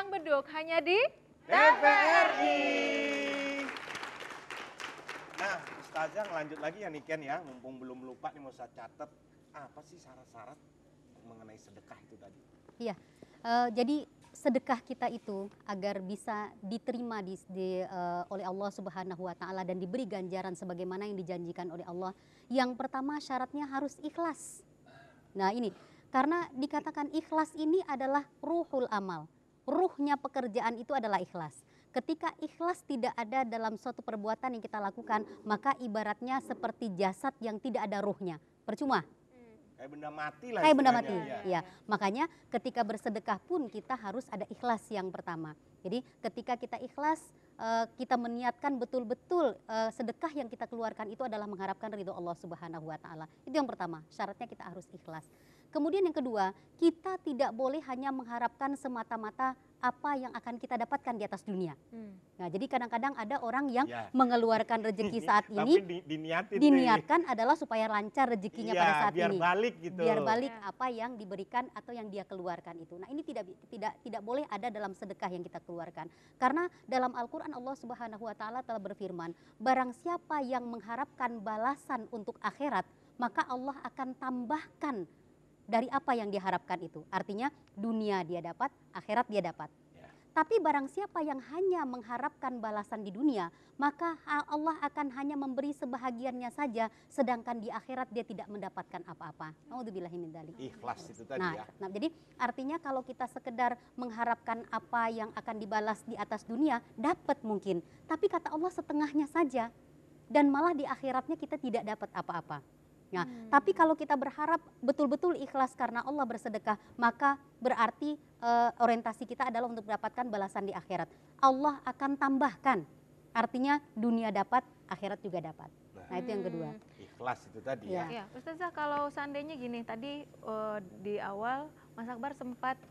Bincang Beduk hanya di TVRI. Nah, Ustazah lanjut lagi ya nih Ken ya, mumpung belum lupa nih mau saya catat. Apa sih syarat-syarat mengenai sedekah itu tadi? Iya, jadi sedekah kita itu agar bisa diterima oleh Allah Subhanahu wa Ta'ala dan diberi ganjaran sebagaimana yang dijanjikan oleh Allah. Yang pertama syaratnya harus ikhlas. Nah ini, karena dikatakan ikhlas ini adalah ruhul amal. Ruhnya pekerjaan itu adalah ikhlas. Ketika ikhlas tidak ada dalam suatu perbuatan yang kita lakukan, maka ibaratnya seperti jasad yang tidak ada ruhnya. Percuma. Kayak benda mati lah. Kayak benda mati, istilahnya. ya. Makanya ketika bersedekah pun kita harus ada ikhlas yang pertama. Jadi ketika kita ikhlas, kita meniatkan betul-betul sedekah yang kita keluarkan itu adalah mengharapkan ridho Allah Subhanahu wa Ta'ala. Itu yang pertama, syaratnya kita harus ikhlas. Kemudian yang kedua, kita tidak boleh hanya mengharapkan semata-mata apa yang akan kita dapatkan di atas dunia. Nah, jadi kadang-kadang ada orang yang mengeluarkan rezeki saat ini, Tapi diniatkan adalah supaya lancar rezekinya pada saat biar ini. balik gitu. Biar balik apa yang diberikan atau yang dia keluarkan itu. Nah, ini tidak boleh ada dalam sedekah yang kita keluarkan. Karena dalam Al-Qur'an Allah Subhanahu wa Ta'ala telah berfirman, barang siapa yang mengharapkan balasan untuk akhirat, maka Allah akan tambahkan dari apa yang diharapkan itu. Artinya dunia dia dapat, akhirat dia dapat. Tapi barang siapa yang hanya mengharapkan balasan di dunia, maka Allah akan hanya memberi sebahagiannya saja, sedangkan di akhirat dia tidak mendapatkan apa-apa. Naudzubillahi min dzalik. Ikhlas itu tadi ya. Nah, jadi artinya kalau kita sekedar mengharapkan apa yang akan dibalas di atas dunia, dapat mungkin. Tapi kata Allah setengahnya saja, dan malah di akhiratnya kita tidak dapat apa-apa. Nah, tapi kalau kita berharap betul-betul ikhlas karena Allah bersedekah, maka berarti orientasi kita adalah untuk mendapatkan balasan di akhirat. Allah akan tambahkan, artinya dunia dapat, akhirat juga dapat. Nah, itu yang kedua. Ikhlas itu tadi ya. Ya, Ustazah, kalau seandainya gini, tadi di awal Mas Akbar sempat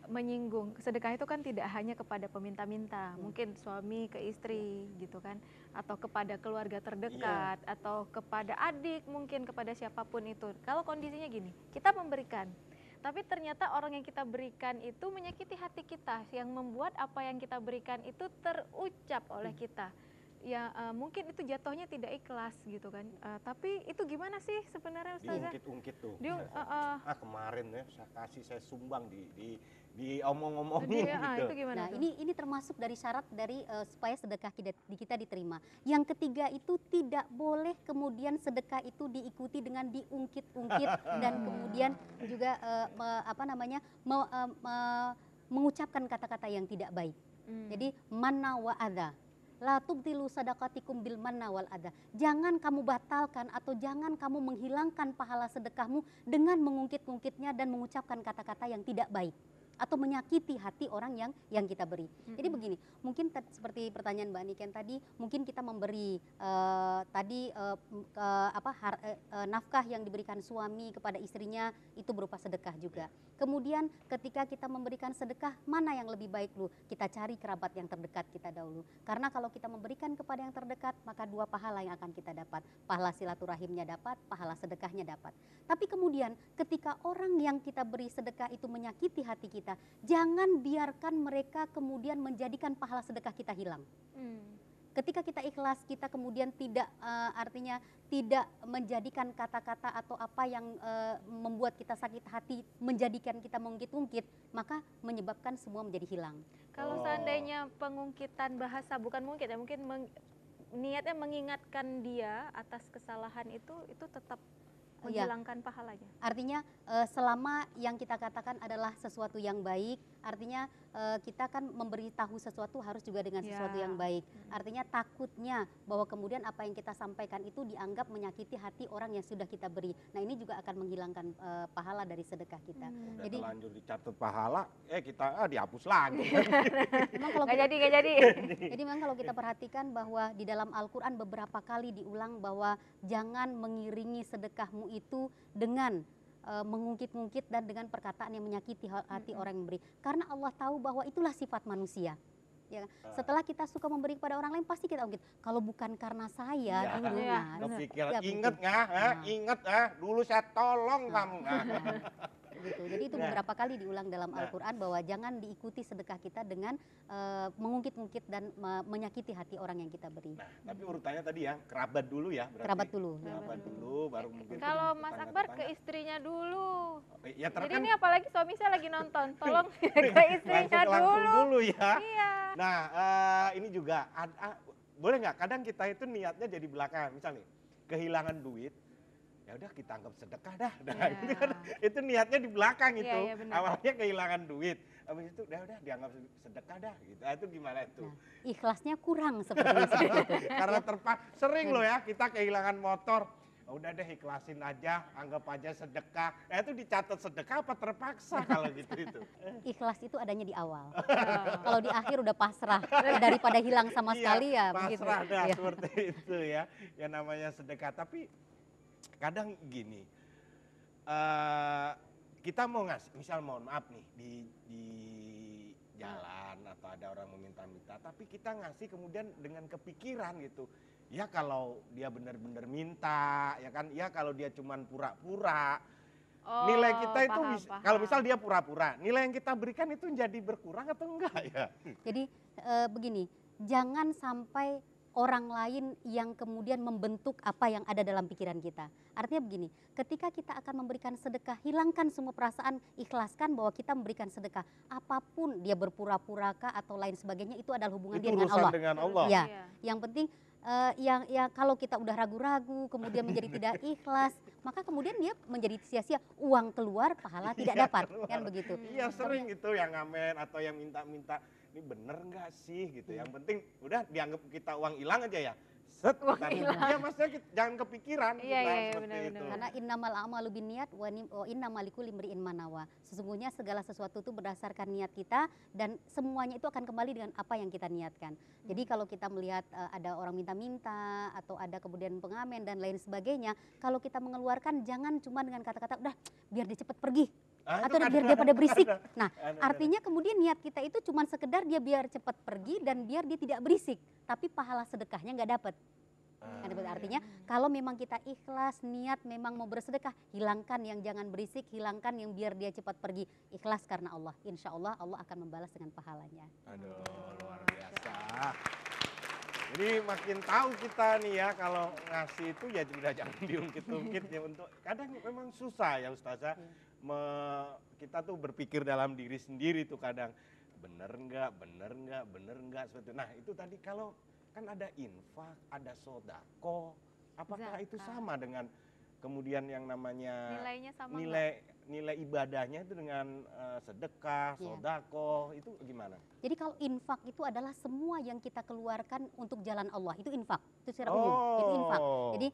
menyinggung sedekah itu kan tidak hanya kepada peminta-minta, mungkin suami ke istri gitu kan, atau kepada keluarga terdekat, atau kepada adik, mungkin kepada siapapun itu. Kalau kondisinya gini, kita memberikan, tapi ternyata orang yang kita berikan itu menyakiti hati kita, yang membuat apa yang kita berikan itu terucap oleh kita. Ya mungkin itu jatuhnya tidak ikhlas gitu kan, tapi itu gimana sih sebenarnya Ustazah? Diungkit-ungkit tuh. Kemarin ya saya sumbang di omong-omongin gitu. Itu gimana Nah, tuh? ini termasuk dari syarat dari supaya sedekah kita diterima. Yang ketiga itu tidak boleh kemudian sedekah itu diikuti dengan diungkit-ungkit dan kemudian juga mengucapkan kata-kata yang tidak baik. Jadi manna wa adza. La tubtilu sadaqatikum bil manna wal adza. Jangan kamu batalkan atau jangan kamu menghilangkan pahala sedekahmu dengan mengungkit-ungkitnya dan mengucapkan kata-kata yang tidak baik atau menyakiti hati orang yang kita beri. Jadi begini, mungkin seperti pertanyaan Mbak Niken tadi, mungkin kita memberi nafkah yang diberikan suami kepada istrinya itu berupa sedekah juga. Kemudian ketika kita memberikan sedekah, mana yang lebih baik dulu? Kita cari kerabat yang terdekat kita dahulu. Karena kalau kita memberikan kepada yang terdekat, maka dua pahala yang akan kita dapat. Pahala silaturahimnya dapat, pahala sedekahnya dapat. Tapi kemudian ketika orang yang kita beri sedekah itu menyakiti hati kita, jangan biarkan mereka kemudian menjadikan pahala sedekah kita hilang. Ketika kita ikhlas, kita kemudian tidak artinya tidak menjadikan kata-kata atau apa yang membuat kita sakit hati, menjadikan kita mengungkit-ungkit, maka menyebabkan semua menjadi hilang. Kalau seandainya pengungkitan bahasa, bukan mungkin ya, mungkin niatnya mengingatkan dia atas kesalahan itu tetap menghilangkan pahalanya. Artinya selama yang kita katakan adalah sesuatu yang baik, artinya kita kan memberitahu sesuatu harus juga dengan sesuatu yang baik. Artinya takutnya bahwa kemudian apa yang kita sampaikan itu dianggap menyakiti hati orang yang sudah kita beri. Nah, ini juga akan menghilangkan pahala dari sedekah kita. Jadi terlanjur dicatat pahala, kita dihapus lagi. Nggak jadi. Jadi memang kalau kita perhatikan bahwa di dalam Al-Quran beberapa kali diulang bahwa jangan mengiringi sedekahmu itu dengan mengungkit-ungkit dan dengan perkataan yang menyakiti hati orang yang memberi. Karena Allah tahu bahwa itulah sifat manusia. Ya, setelah kita suka memberi kepada orang lain pasti kita ungkit. Kalau bukan karena saya dulu, kepikiran inget nggak? Inget dulu saya tolong kamu. gitu. Jadi itu Nah. beberapa kali diulang dalam Nah. Al-Quran bahwa jangan diikuti sedekah kita dengan mengungkit-ungkit dan menyakiti hati orang yang kita beri. Nah, tapi urutannya tadi ya, kerabat dulu ya berarti. Kerabat dulu. Kerabat dulu, baru mungkin Kalau Mas Akbar ke tetangga-tetangga. istrinya dulu. Ya Jadi kan ini apalagi suami saya lagi nonton, tolong ke istrinya langsung dulu. dulu ya. Iya. Nah, ini juga boleh nggak? Kadang kita itu niatnya jadi belakangan. Misal nih, kehilangan duit, ya udah kita anggap sedekah dah. Nah, Ya. itu kan itu niatnya di belakang Iya, itu. iya, benar. Awalnya kehilangan duit, habis itu udah dianggap sedekah dah gitu. Itu gimana itu? Nah, ikhlasnya kurang sepertinya seperti itu. Karena sering loh ya kita kehilangan motor. Udah deh ikhlasin aja, anggap aja sedekah. Nah itu dicatat sedekah apa terpaksa kalau gitu itu? Ikhlas itu adanya di awal. Kalau di akhir udah pasrah daripada hilang sama sekali ya begitu. pasrah dah Iya. seperti itu ya. Yang namanya sedekah. Tapi kadang gini, kita mau ngasih, misal mohon maaf nih di jalan atau ada orang meminta-minta, tapi kita ngasih kemudian dengan kepikiran gitu. Ya kalau dia benar-benar minta, ya kan? Ya kalau dia cuman pura-pura. Oh, Nilai kita itu paham. kalau misal dia pura-pura, nilai yang kita berikan itu jadi berkurang atau enggak ya? Jadi begini, jangan sampai orang lain yang kemudian membentuk apa yang ada dalam pikiran kita. Artinya begini, ketika kita akan memberikan sedekah, hilangkan semua perasaan, ikhlaskan bahwa kita memberikan sedekah. Apapun dia berpura-pura kah atau lain sebagainya, itu adalah hubungan Itu dia dengan urusan Allah. dengan Allah. Ya, Iya. yang penting yang kalau kita udah ragu-ragu, kemudian menjadi tidak ikhlas, maka kemudian dia menjadi sia-sia. Uang keluar, pahala tidak Iya, dapat, keluar. kan begitu. Iya sering itu yang ngamen atau yang minta-minta, ini bener nggak sih gitu. Yang penting udah dianggap kita uang hilang aja ya. Set, Uang taruh. hilang. Iya maksudnya jangan kepikiran Iya, kita iya, seperti benar-benar. itu. Karena innamal a'malu binniyat wa innamal likulli imri'in ma nawa. Sesungguhnya segala sesuatu itu berdasarkan niat kita dan semuanya itu akan kembali dengan apa yang kita niatkan. Jadi kalau kita melihat ada orang minta-minta atau ada kemudian pengamen dan lain sebagainya, kalau kita mengeluarkan jangan cuma dengan kata-kata udah biar dia cepat pergi Itu atau kan biar dia pada berisik. ada. Nah, Ada. artinya kemudian niat kita itu cuma sekedar dia biar cepat pergi dan biar dia tidak berisik, tapi pahala sedekahnya nggak dapat. Kan itu artinya kalau memang kita ikhlas niat memang mau bersedekah, hilangkan yang jangan berisik, hilangkan yang biar dia cepat pergi. Ikhlas karena Allah. Insya Allah Allah akan membalas dengan pahalanya. Aduh luar biasa. Jadi makin tahu kita nih ya kalau ngasih itu ya sudah jangan diungkit-ungkit ya untuk kadang memang susah ya Ustazah. Kita tuh berpikir dalam diri sendiri tuh kadang bener nggak seperti itu. Nah itu tadi kalau kan ada infak, ada sodako, apakah itu Zakat. sama dengan kemudian yang namanya Nilainya sama nilai ibadahnya itu dengan sedekah, Iya. sodako, itu gimana? Jadi kalau infak itu adalah semua yang kita keluarkan untuk jalan Allah, itu infak. Itu secara umum, itu infak. Jadi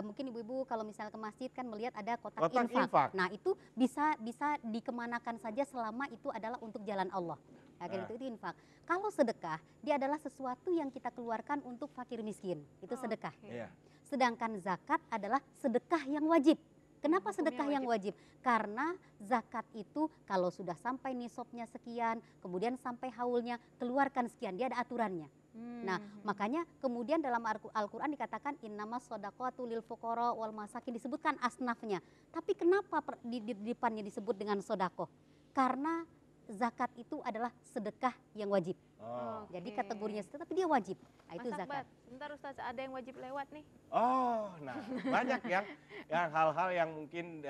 mungkin ibu-ibu kalau misalnya ke masjid kan melihat ada kotak infak. Nah itu bisa dikemanakan saja selama itu adalah untuk jalan Allah. Agar itu infak. Kalau sedekah, dia adalah sesuatu yang kita keluarkan untuk fakir miskin. Itu sedekah. Iya. Sedangkan zakat adalah sedekah yang wajib. Kenapa Hukumnya sedekah yang wajib? Karena zakat itu kalau sudah sampai nisabnya sekian, kemudian sampai haulnya, keluarkan sekian, dia ada aturannya. Nah, makanya kemudian dalam Al-Quran dikatakan innamas shadaqatu lil fuqara wal masakin, disebutkan asnafnya. Tapi kenapa di depannya disebut dengan sodako? Karena zakat itu adalah sedekah yang wajib. Oh. Jadi kategorinya sedekah tapi dia wajib. Nah, itu Mas Akbar, zakat. sebentar Ustaz, ada yang wajib lewat nih. Oh, nah banyak yang hal-hal yang mungkin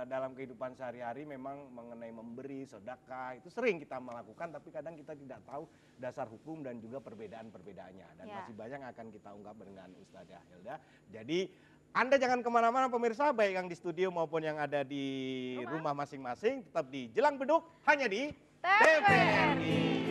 dalam kehidupan sehari-hari memang mengenai memberi, sedekah itu sering kita melakukan, tapi kadang kita tidak tahu dasar hukum dan juga perbedaan-perbedaannya. Dan Ya. masih banyak yang akan kita ungkap dengan Ustazah Hilda. Jadi Anda jangan kemana-mana pemirsa, baik yang di studio maupun yang ada di rumah masing-masing, tetap di Jelang Beduk hanya di TVRI. TVRI.